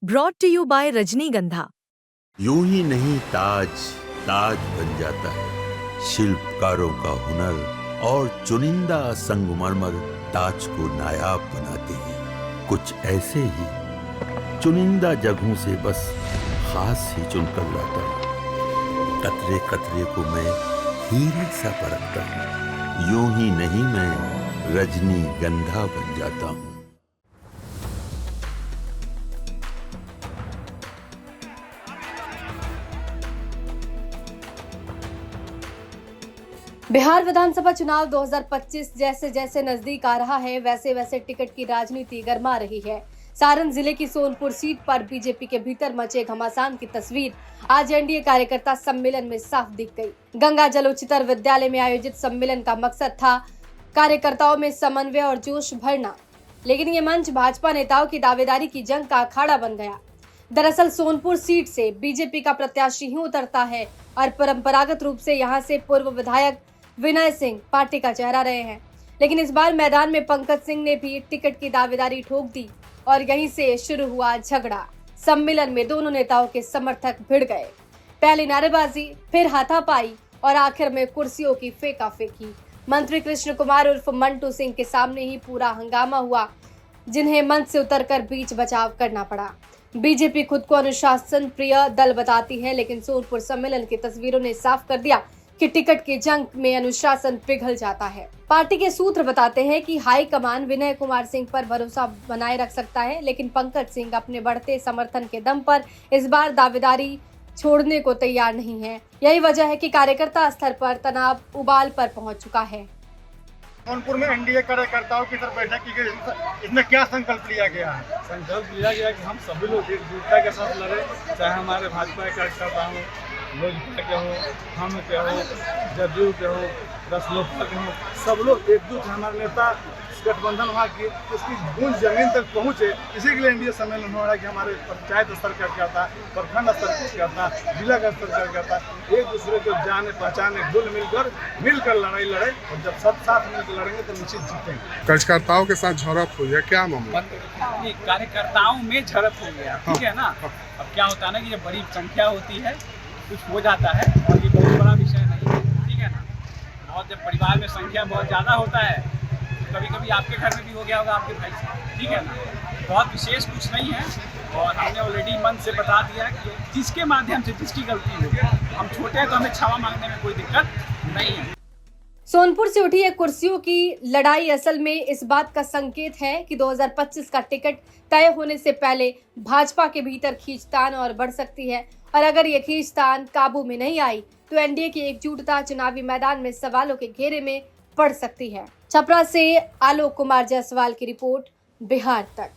Brought to you bye रजनीगंधा। यूं ही नहीं ताज ताज बन जाता है, शिल्पकारों का हुनर और चुनिंदा संगमरमर ताज को नायाब बनाते हैं। कुछ ऐसे ही चुनिंदा जगहों से बस खास ही चुनकर लाता हूँ। कतरे कतरे को मैं हीरे सा परखता हूँ। यूं ही नहीं मैं रजनीगंधा बन जाता हूँ। बिहार विधानसभा चुनाव 2025 जैसे जैसे नजदीक आ रहा है, वैसे वैसे टिकट की राजनीति गर्मा रही है। सारण जिले की सोनपुर सीट पर बीजेपी के भीतर मचे घमासान की तस्वीर आज एनडीए कार्यकर्ता सम्मेलन में साफ दिख गई। गंगा जल उच्चतर विद्यालय में आयोजित सम्मेलन का मकसद था कार्यकर्ताओं में समन्वय और जोश भरना, लेकिन ये मंच भाजपा नेताओं की दावेदारी की जंग का अखाड़ा बन गया। दरअसल सोनपुर सीट से बीजेपी का प्रत्याशी ही उतरता है और परंपरागत रूप से यहाँ से पूर्व विधायक विनय सिंह पार्टी का चेहरा रहे हैं, लेकिन इस बार मैदान में पंकज सिंह ने भी टिकट की दावेदारी ठोक दी और यहीं से शुरू हुआ झगड़ा। सम्मेलन में दोनों नेताओं के समर्थक भिड़ गए। पहले नारेबाजी, फिर हाथापाई और आखिर में कुर्सियों की फेंका-फेंकी। मंत्री कृष्ण कुमार उर्फ मंटू सिंह के सामने ही पूरा हंगामा हुआ, जिन्हें मंच से उतरकर बीच बचाव करना पड़ा। बीजेपी खुद को अनुशासन प्रिय दल बताती है, लेकिन सोनपुर सम्मेलन की तस्वीरों ने साफ कर दिया कि टिकट की जंग में अनुशासन पिघल जाता है। पार्टी के सूत्र बताते हैं कि हाईकमान विनय कुमार सिंह पर भरोसा बनाए रख सकता है, लेकिन पंकज सिंह अपने बढ़ते समर्थन के दम पर इस बार दावेदारी छोड़ने को तैयार नहीं है। यही वजह है कि कार्यकर्ता स्तर पर तनाव उबाल पर पहुंच चुका है। सोनपुर में एनडीए कार्यकर्ताओं की तरफ बैठक की गई, इसमें क्या संकल्प लिया गया है? संकल्प लिया गया कि हम सभी लोग एकजुटता के साथ लड़े, चाहे हमारे भाजपा के कार्यकर्ता हो, लोजपा के हो, हम के हो, जदयू के हो, 10 लोकसभा के हो, सब लोग एकजुट हैं। हमारे नेता गठबंधन वहाँ की उसकी गूंज जमीन तक पहुँचे, इसी के लिए एनडीए सम्मेलन हो रहा है कि हमारे पंचायत स्तर का क्या था, प्रखंड स्तर का क्या था, जिला का स्तर का क्या था, एक दूसरे को जाने पहचाने, घुल मिलकर लड़ाई लड़े, और जब सब साथ मिलकर लड़ेंगे तो निश्चित जीतेंगे। कार्यकर्ताओं के साथ झड़प हुई है, क्या मामला? कार्यकर्ताओं में झड़प हो गया, ठीक है ना। अब क्या होता है ना कि जब बड़ी संख्या होती है कुछ हो जाता है, और ये बहुत बड़ा विषय नहीं है, ठीक है ना। और जब परिवार में संख्या बहुत ज़्यादा होता है, कभी कभी आपके घर में भी हो गया होगा आपके भाई से, ठीक है ना। बहुत विशेष कुछ नहीं है, और हमने ऑलरेडी मन से बता दिया कि जिसके माध्यम से जिसकी गलती हो, हम छोटे हैं तो हमें क्षमा मांगने में कोई दिक्कत नहीं है। सोनपुर से उठी एक कुर्सियों की लड़ाई असल में इस बात का संकेत है कि 2025 का टिकट तय होने से पहले भाजपा के भीतर खींचतान और बढ़ सकती है, और अगर ये खींचतान काबू में नहीं आई तो एनडीए की एकजुटता चुनावी मैदान में सवालों के घेरे में पड़ सकती है। छपरा से आलोक कुमार जायसवाल की रिपोर्ट, बिहार तक।